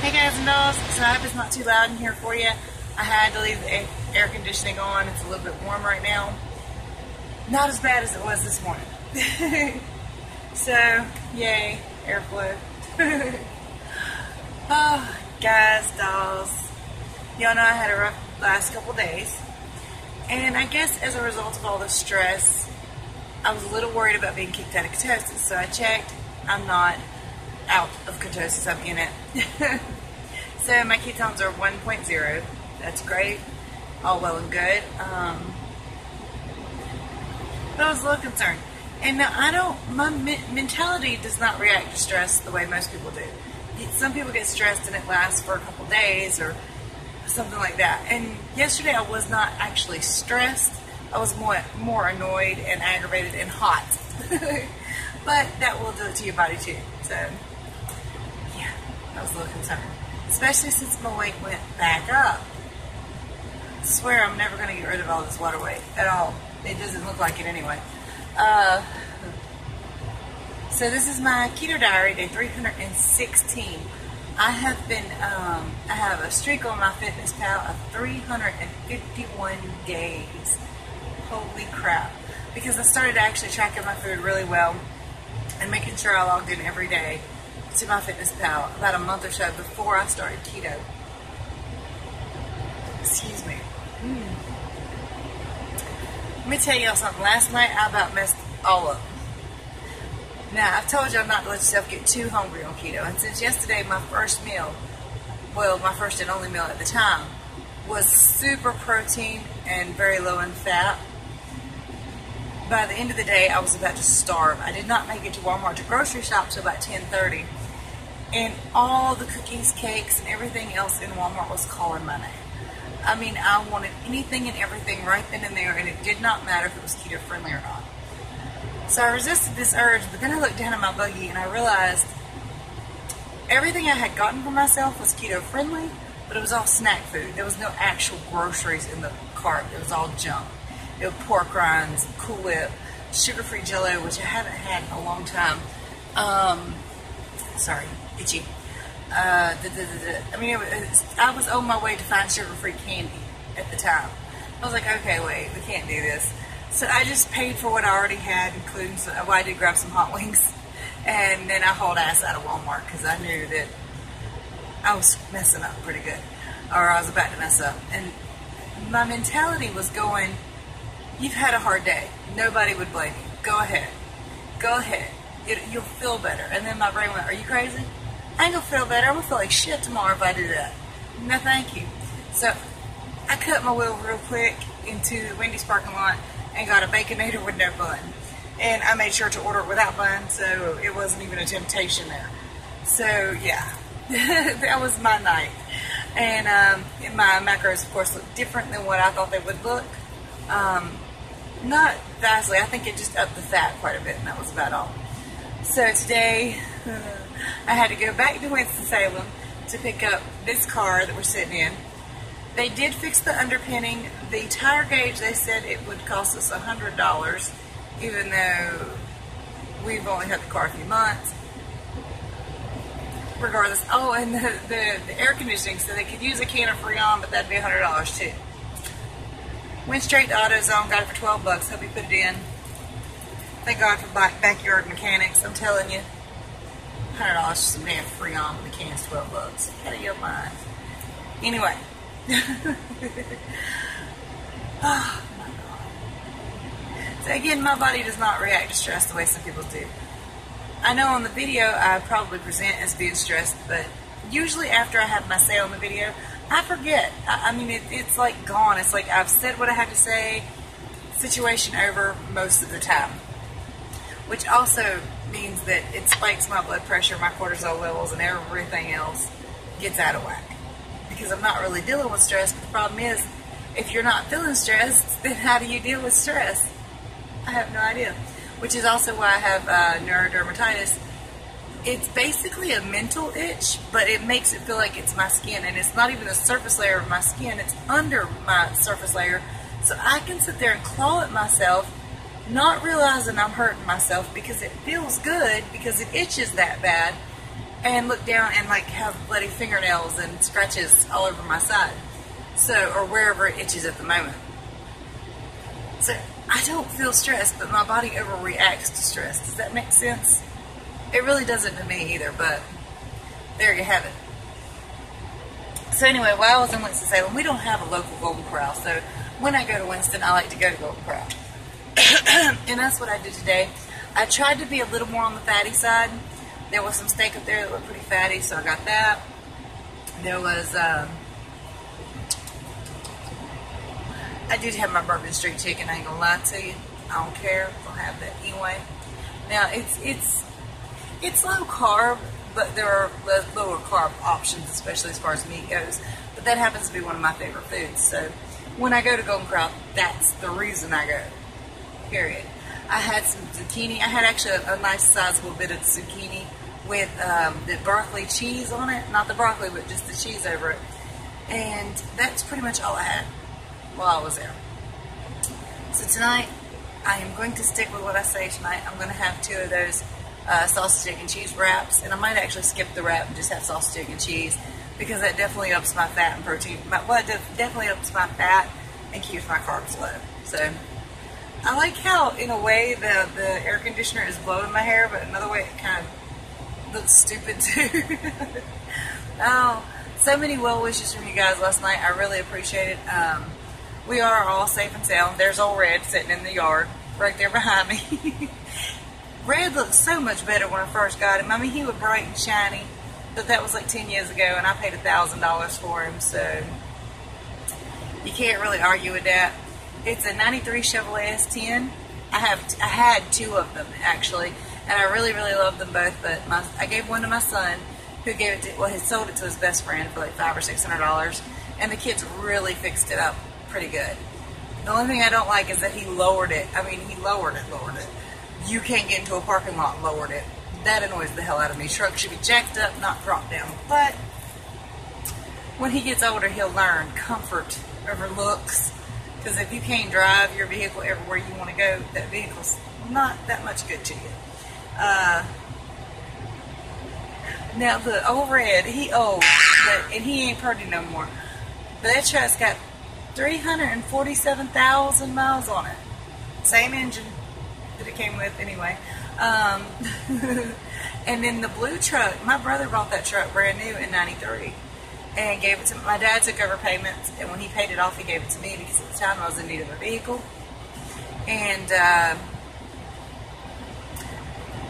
Hey guys and dolls, so I hope it's not too loud in here for you. I had to leave the air conditioning on. It's a little bit warm right now. Not as bad as it was this morning. So, yay, airflow. Oh, guys, dolls. Y'all know I had a rough last couple days. And I guess as a result of all the stress, I was a little worried about being kicked out of ketosis. So I checked. I'm not out of ketosis, I'm in it. So my ketones are 1.0. That's great, all well and good. But I was a little concerned. And now my mentality does not react to stress the way most people do. Some people get stressed and it lasts for a couple days or something like that. And yesterday I was not actually stressed. I was more annoyed and aggravated and hot. But that will do it to your body too. So, yeah, I was a little concerned. Especially since my weight went back up. I swear I'm never going to get rid of all this water weight at all. It doesn't look like it anyway. So this is my keto diary, day 316. I have a streak on MyFittnessPal of 351 days. Holy crap. Because I started actually tracking my food really well and making sure I logged in every day to MyFittessPal about a month or so before I started keto. Excuse me. Let me tell y'all something. Last night I about messed all up. Now, I've told y'all not to let yourself get too hungry on keto. And since yesterday my first meal, well, my first and only meal at the time, was super protein and very low in fat, by the end of the day I was about to starve. I did not make it to Walmart to grocery shop till about 10:30. And all the cookies, cakes, and everything else in Walmart was calling my name. I mean, I wanted anything and everything right then and there, and it did not matter if it was keto friendly or not. So I resisted this urge, but then I looked down at my buggy and I realized everything I had gotten for myself was keto friendly, but it was all snack food. There was no actual groceries in the cart. It was all junk. It was pork rinds, Cool Whip, sugar-free Jello, which I haven't had in a long time. Sorry, itchy. I mean, I was on my way to find sugar-free candy at the time. I was like, okay, wait, we can't do this. So I just paid for what I already had, including well, I did grab some hot wings, and then I hauled ass out of Walmart because I knew that I was messing up pretty good, or I was about to mess up. And my mentality was going, you've had a hard day. Nobody would blame you. Go ahead. Go ahead. You'll feel better. And then my brain went, are you crazy? I ain't gonna feel better. I'm gonna feel like shit tomorrow if I do that. No, thank you. So I cut my wheel real quick into the Wendy's parking lot and got a Baconator with no bun. And I made sure to order it without bun, so it wasn't even a temptation there. So yeah, that was my night. And my macros, of course, looked different than what I thought they would look. Not vastly. I think it just upped the fat quite a bit, and that was about all. So today, I had to go back to Winston-Salem to pick up this car that we're sitting in. They did fix the underpinning. The tire gauge, they said it would cost us $100, even though we've only had the car a few months. Regardless. Oh, and the air conditioning, so they could use a can of Freon, but that'd be $100 too. Went straight to AutoZone, got it for 12 bucks. Hope you put it in. Thank God for backyard mechanics. I'm telling you, $100 for some damn Freon with a can is 12 bucks. Out of your mind. Anyway. Oh my God. So again, my body does not react to stress the way some people do. I know on the video I probably present as being stressed, but usually after I have my say on the video, I forget. I mean, it's like gone. It's like I've said what I had to say, situation over most of the time. Which also means that it spikes my blood pressure, my cortisol levels, and everything else gets out of whack. Because I'm not really dealing with stress, but the problem is, if you're not feeling stressed, then how do you deal with stress? I have no idea. Which is also why I have neurodermatitis. It's basically a mental itch, but it makes it feel like it's my skin, and it's not even the surface layer of my skin, it's under my surface layer. So I can sit there and claw at myself, not realizing I'm hurting myself because it feels good, because it itches that bad, and look down and like have bloody fingernails and scratches all over my side. So, or wherever it itches at the moment. So I don't feel stressed, but my body overreacts to stress. Does that make sense? It really doesn't to me either, but there you have it. So anyway, while I was in Winston-Salem, we don't have a local Golden Corral. So when I go to Winston, I like to go to Golden Corral. And that's what I did today. I tried to be a little more on the fatty side. There was some steak up there that looked pretty fatty, so I got that. There was, I did have my Bourbon Street chicken, I ain't gonna lie to you. I don't care, I'll have that anyway. Now, it's low carb, but there are lower carb options, especially as far as meat goes. But that happens to be one of my favorite foods. So when I go to Golden Corral, that's the reason I go, period. I had some zucchini. I had actually a nice sizable bit of zucchini with the broccoli cheese on it. Not the broccoli, but just the cheese over it. And that's pretty much all I had while I was there. So tonight, I am going to stick with what I say tonight. I'm going to have 2 of those sausage, egg, and cheese wraps, and I might actually skip the wrap and just have sausage, egg, and cheese, because that definitely ups my fat and protein. Well, it definitely ups my fat and keeps my carbs low. So I like how, in a way, the air conditioner is blowing my hair, but another way it kind of looks stupid too. Oh, so many well wishes from you guys last night. I really appreciate it. We are all safe and sound. There's old Red sitting in the yard right there behind me. Red looked so much better when I first got him. I mean, he was bright and shiny, but that was like 10 years ago, and I paid $1,000 for him, so you can't really argue with that. It's a 93 Chevrolet S10. I had 2 of them, actually, and I really, really love them both, but I gave one to my son, who gave it to, well, he sold it to his best friend for like $500 or $600, and the kids really fixed it up pretty good. The only thing I don't like is that he lowered it. I mean, he lowered it. You can't get into a parking lot and lowered it. That annoys the hell out of me. Trucks should be jacked up, not dropped down. But when he gets older, he'll learn comfort over looks. Because if you can't drive your vehicle everywhere you want to go, that vehicle's not that much good to you. Now, the old Red, he old, and he ain't pretty no more. But that truck's got 347,000 miles on it. Same engine that it came with anyway. And then the blue truck, my brother bought that truck brand new in '93 and gave it to me. My dad took over payments, and when he paid it off, he gave it to me because at the time I was in need of a vehicle. And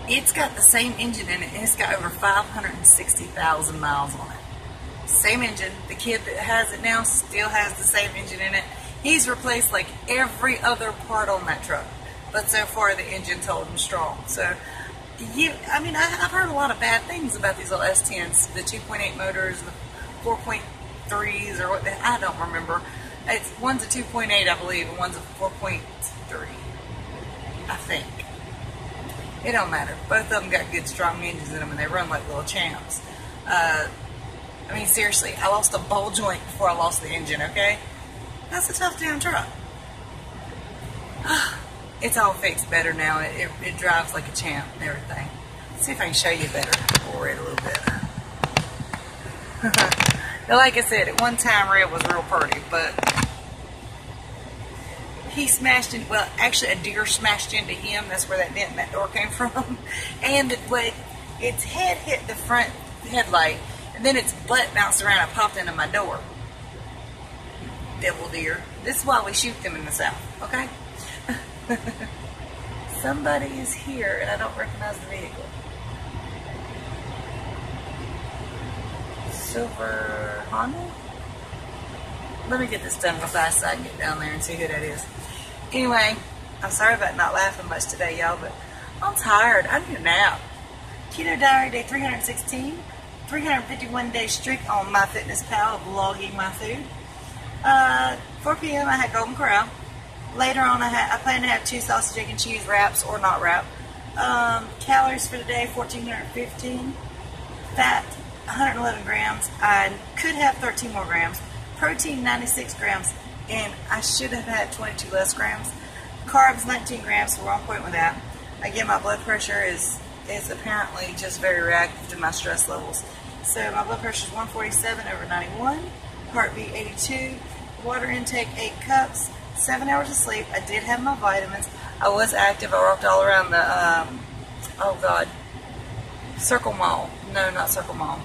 it's got the same engine in it, and it's got over 560,000 miles on it. Same engine. The kid that has it now still has the same engine in it. He's replaced like every other part on that truck, but so far the engine's holding strong. So, I mean, I've heard a lot of bad things about these little S10s, the 2.8 motors, the 4.3s, or what I don't remember. One's a 2.8, I believe, and one's a 4.3, I think. It don't matter. Both of them got good, strong engines in them, and they run like little champs. I mean, seriously, I lost a ball joint before I lost the engine, okay? That's a tough damn truck. It's all fixed better now. It drives like a champ and everything. Let's see if I can show you better. We'll read a little bit. Now, like I said, at one time Red was real pretty, but he smashed in. Well, actually, a deer smashed into him. That's where that dent in that door came from. And its head hit the front headlight, and then its butt bounced around and popped into my door. Devil deer. This is why we shoot them in the South, okay? Somebody is here, and I don't recognize the vehicle. Silver Honda? Let me get this done real fast so I can get down there and see who that is. Anyway, I'm sorry about not laughing much today, y'all, but I'm tired. I need a nap. Keto Diary Day 316. 351 day streak on MyFittnessPal of logging my food. 4 p.m. I had Golden Corral. Later on, I plan to have 2 sausage, egg, and cheese wraps, or not wrap. Calories for the day, 1,415. Fat, 111 grams. I could have 13 more grams. Protein, 96 grams. And I should have had 22 less grams. Carbs, 19 grams, so we're on point with that. Again, my blood pressure is is apparently just very reactive to my stress levels. So my blood pressure is 147/91, heartbeat 82, water intake 8 cups, 7 hours of sleep. I did have my vitamins. I was active. I walked all around the, Circle Mall. No, not Circle Mall.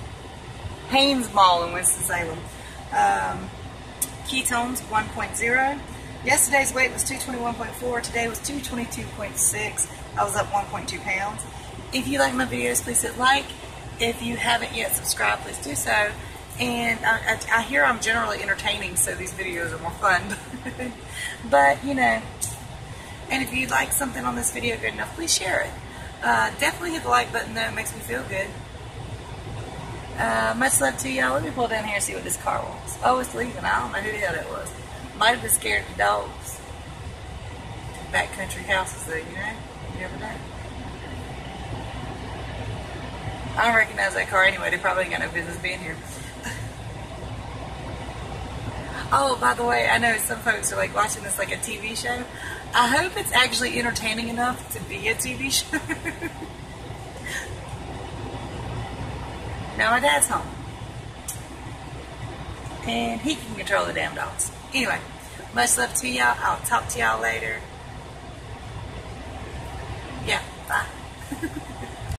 Haynes Mall in Winston-Salem. Ketones 1.0. Yesterday's weight was 221.4. Today was 222.6. I was up 1.2 pounds. If you like my videos, please hit like. If you haven't yet subscribed, please do so. And I hear I'm generally entertaining, so these videos are more fun. But, you know, and if you like something on this video good enough, please share it. Definitely hit the like button, though. It makes me feel good. Much love to y'all. Let me pull down here and see what this car was. Oh, it's leaving. I don't know who the hell that was. Might have been scared of the dogs. Backcountry houses, though, you know? You never know. I don't recognize that car anyway. They probably ain't got no business being here. Oh, by the way, I know some folks are like watching this like a TV show. I hope it's actually entertaining enough to be a TV show. Now my dad's home. And he can control the damn dogs. Anyway, much love to y'all. I'll talk to y'all later. Yeah.